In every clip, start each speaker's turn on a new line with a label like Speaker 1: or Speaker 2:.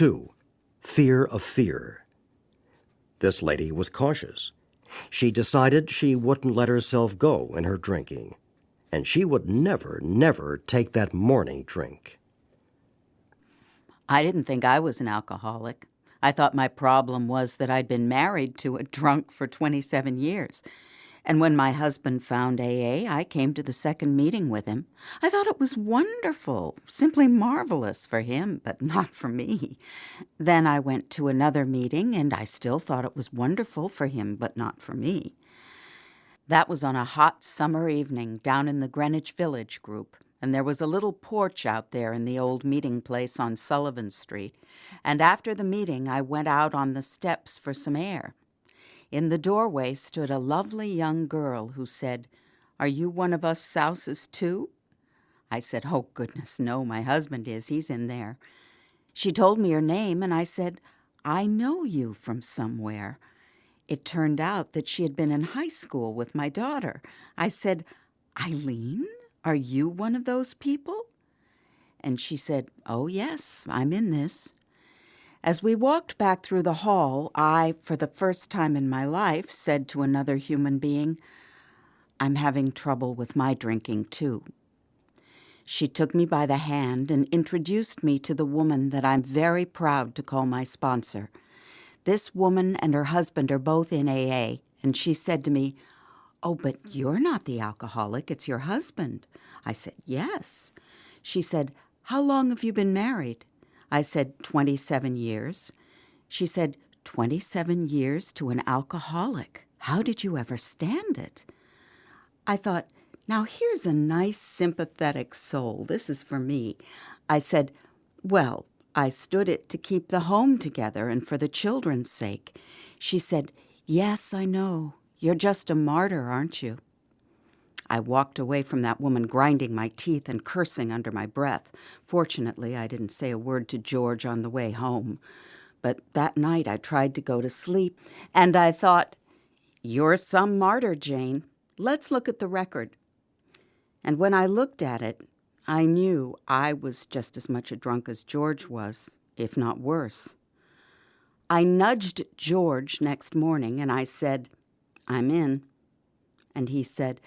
Speaker 1: 2. Fear of fear. This lady was cautious. She decided she wouldn't let herself go in her drinking, and she would never take that morning drink.
Speaker 2: I didn't think I was an alcoholic. I thought my problem was that I'd been married to a drunk for 27 years. And when my husband found AA, I came to the second meeting with him. I thought it was wonderful, simply marvelous for him, but not for me. Then I went to another meeting, and I still thought it was wonderful for him, but not for me. That was on a hot summer evening down in the Greenwich Village group, and there was a little porch out there in the old meeting place on Sullivan Street. And after the meeting, I went out on the steps for some air. In the doorway stood a lovely young girl who said, "Are you one of us souses too?" I said, "Oh, goodness, no, my husband is. He's in there." She told me her name, and I said, "I know you from somewhere." It turned out that she had been in high school with my daughter. I said, "Eileen, are you one of those people?" And she said, "Oh, yes, I'm in this." As we walked back through the hall, I, for the first time in my life, said to another human being, "I'm having trouble with my drinking, too." She took me by the hand and introduced me to the woman that I'm very proud to call my sponsor. This woman and her husband are both in AA, and she said to me, "Oh, but you're not the alcoholic, it's your husband." I said, "Yes." She said, "How long have you been married?" I said, 27 years. She said, 27 years to an alcoholic. How did you ever stand it? I thought, now here's a nice, sympathetic soul. This is for me. I said, "Well, I stood it to keep the home together and for the children's sake." She said, "Yes, I know. You're just a martyr, aren't you?" I walked away from that woman grinding my teeth and cursing under my breath. Fortunately, I didn't say a word to George on the way home. But that night I tried to go to sleep, and I thought, "You're some martyr, Jane. Let's look at the record." And when I looked at it, I knew I was just as much a drunk as George was, if not worse. I nudged George next morning, and I said, "I'm in." And he said,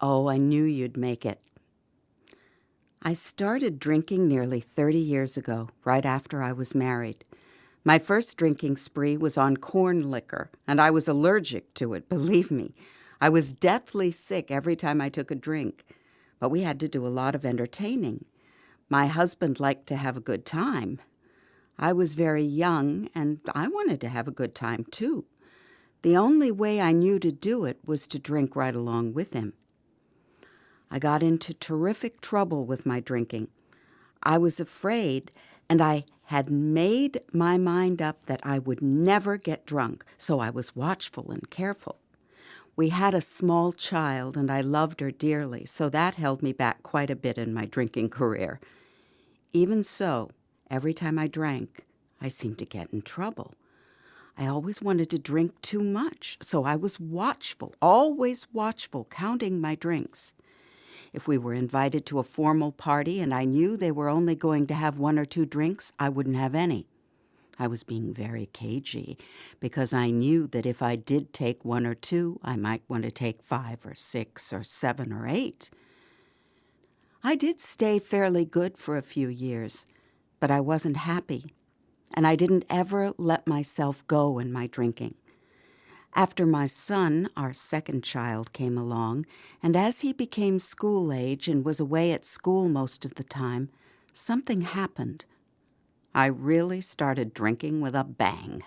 Speaker 2: "Oh, I knew you'd make it." I started drinking nearly 30 years ago, right after I was married. My first drinking spree was on corn liquor, and I was allergic to it, believe me. I was deathly sick every time I took a drink, but we had to do a lot of entertaining. My husband liked to have a good time. I was very young, and I wanted to have a good time, too. The only way I knew to do it was to drink right along with him. I got into terrific trouble with my drinking. I was afraid, and I had made my mind up that I would never get drunk, so I was watchful and careful. We had a small child, and I loved her dearly, so that held me back quite a bit in my drinking career. Even so, every time I drank, I seemed to get in trouble. I always wanted to drink too much, so I was watchful, always watchful, counting my drinks. If we were invited to a formal party and I knew they were only going to have 1 or 2 drinks, I wouldn't have any. I was being very cagey because I knew that if I did take 1 or 2, I might want to take 5 or 6 or 7 or 8. I did stay fairly good for a few years, but I wasn't happy, and I didn't ever let myself go in my drinking. After my son, our second child, came along, and as he became school age and was away at school most of the time, something happened. I really started drinking with a bang.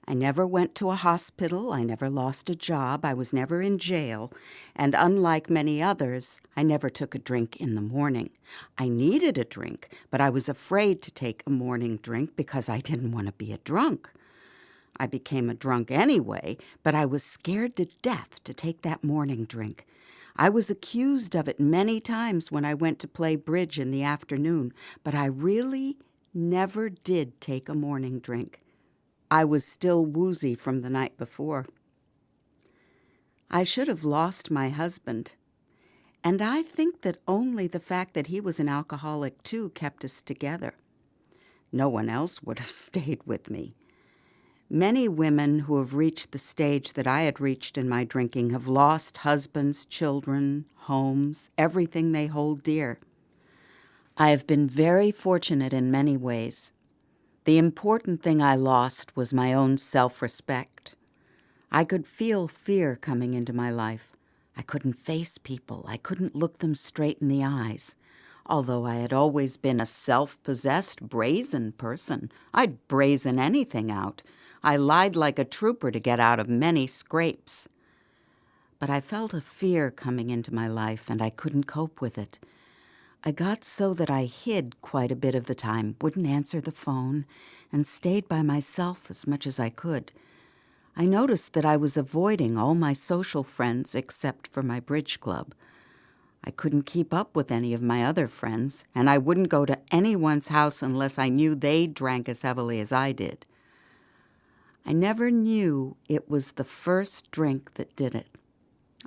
Speaker 2: I never went to a hospital, I never lost a job, I was never in jail, and unlike many others, I never took a drink in the morning. I needed a drink, but I was afraid to take a morning drink because I didn't want to be a drunk. I became a drunk anyway, but I was scared to death to take that morning drink. I was accused of it many times when I went to play bridge in the afternoon, but I really never did take a morning drink. I was still woozy from the night before. I should have lost my husband, and I think that only the fact that he was an alcoholic too kept us together. No one else would have stayed with me. Many women who have reached the stage that I had reached in my drinking have lost husbands, children, homes, everything they hold dear. I have been very fortunate in many ways. The important thing I lost was my own self-respect. I could feel fear coming into my life. I couldn't face people. I couldn't look them straight in the eyes. Although I had always been a self-possessed, brazen person, I'd brazen anything out. I lied like a trooper to get out of many scrapes. But I felt a fear coming into my life, and I couldn't cope with it. I got so that I hid quite a bit of the time, wouldn't answer the phone, and stayed by myself as much as I could. I noticed that I was avoiding all my social friends except for my bridge club. I couldn't keep up with any of my other friends, and I wouldn't go to anyone's house unless I knew they drank as heavily as I did. I never knew it was the first drink that did it.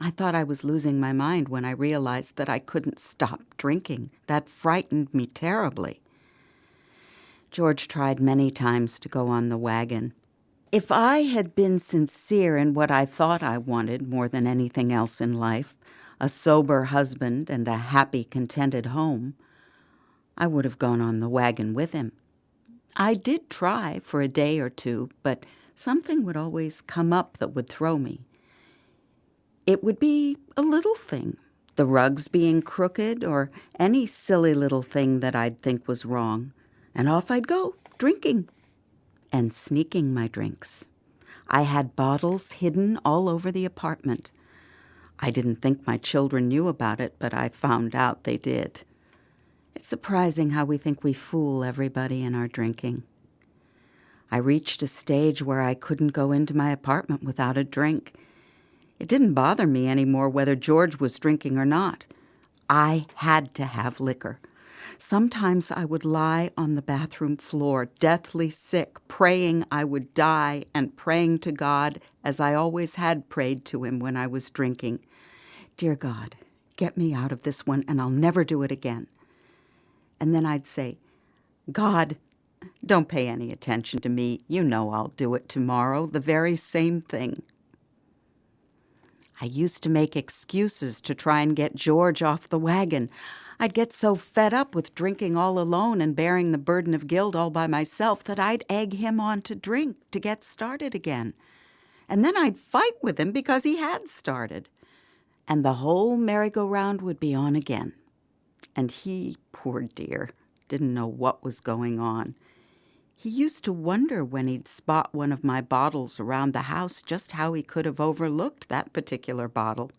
Speaker 2: I thought I was losing my mind when I realized that I couldn't stop drinking. That frightened me terribly. George tried many times to go on the wagon. If I had been sincere in what I thought I wanted more than anything else in life, a sober husband and a happy, contented home, I would have gone on the wagon with him. I did try for a day or two, but something would always come up that would throw me. It would be a little thing, the rugs being crooked or any silly little thing that I'd think was wrong, and off I'd go, drinking and sneaking my drinks. I had bottles hidden all over the apartment. I didn't think my children knew about it, but I found out they did. It's surprising how we think we fool everybody in our drinking. I reached a stage where I couldn't go into my apartment without a drink. It didn't bother me anymore whether George was drinking or not. I had to have liquor. Sometimes I would lie on the bathroom floor, deathly sick, praying I would die and praying to God as I always had prayed to him when I was drinking. Dear God, get me out of this one and I'll never do it again. And then I'd say, God, don't pay any attention to me. You know I'll do it tomorrow, the very same thing. I used to make excuses to try and get George off the wagon. I'd get so fed up with drinking all alone and bearing the burden of guilt all by myself that I'd egg him on to drink to get started again. And then I'd fight with him because he had started. And the whole merry-go-round would be on again. And he, poor dear, didn't know what was going on. He used to wonder when he'd spot one of my bottles around the house just how he could have overlooked that particular bottle.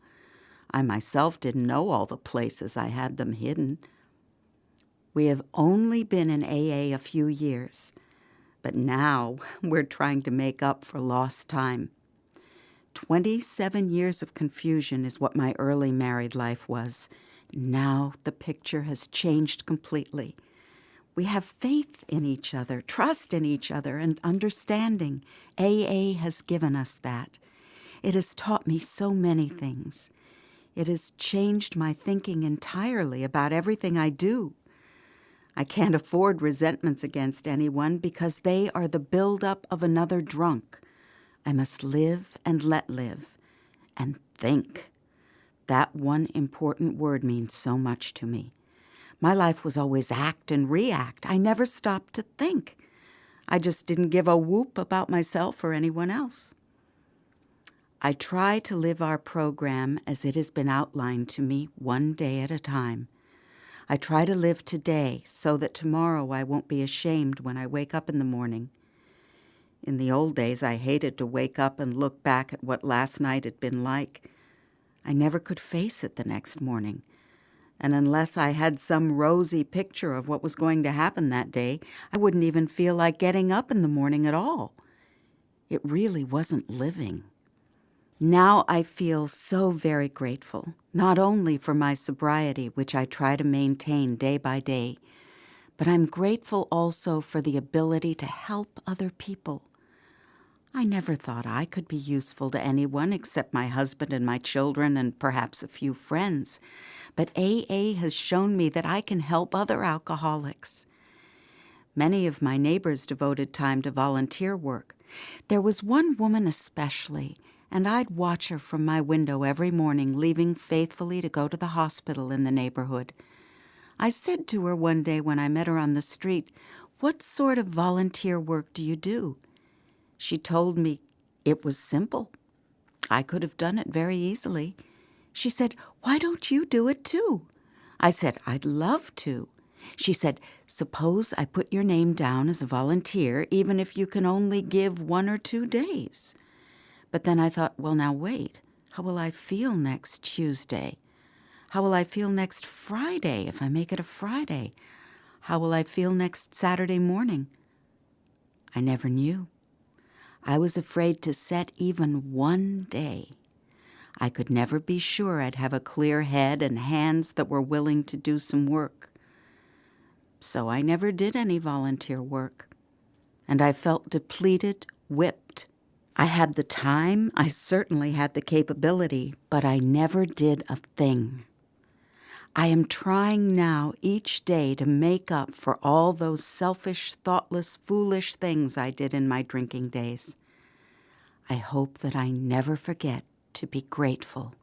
Speaker 2: I myself didn't know all the places I had them hidden. We have only been in AA a few years, but now we're trying to make up for lost time. 27 years of confusion is what my early married life was. Now the picture has changed completely. We have faith in each other, trust in each other, and understanding. AA has given us that. It has taught me so many things. It has changed my thinking entirely about everything I do. I can't afford resentments against anyone because they are the buildup of another drunk. I must live and let live, and think. That one important word means so much to me. My life was always act and react. I never stopped to think. I just didn't give a whoop about myself or anyone else. I try to live our program as it has been outlined to me, one day at a time. I try to live today so that tomorrow I won't be ashamed when I wake up in the morning. In the old days, I hated to wake up and look back at what last night had been like. I never could face it the next morning. And unless I had some rosy picture of what was going to happen that day, I wouldn't even feel like getting up in the morning at all. It really wasn't living. Now I feel so very grateful, not only for my sobriety, which I try to maintain day by day, but I'm grateful also for the ability to help other people. I never thought I could be useful to anyone except my husband and my children and perhaps a few friends. But AA has shown me that I can help other alcoholics. Many of my neighbors devoted time to volunteer work. There was one woman especially, and I'd watch her from my window every morning, leaving faithfully to go to the hospital in the neighborhood. I said to her one day when I met her on the street, "What sort of volunteer work do you do?" She told me it was simple. I could have done it very easily. She said, "Why don't you do it too?" I said, "I'd love to." She said, "Suppose I put your name down as a volunteer, even if you can only give 1 or 2 days." But then I thought, well, now wait. How will I feel next Tuesday? How will I feel next Friday if I make it a Friday? How will I feel next Saturday morning? I never knew. I was afraid to set even one day. I could never be sure I'd have a clear head and hands that were willing to do some work. So I never did any volunteer work. And I felt depleted, whipped. I had the time, I certainly had the capability, but I never did a thing. I am trying now each day to make up for all those selfish, thoughtless, foolish things I did in my drinking days. I hope that I never forget to be grateful.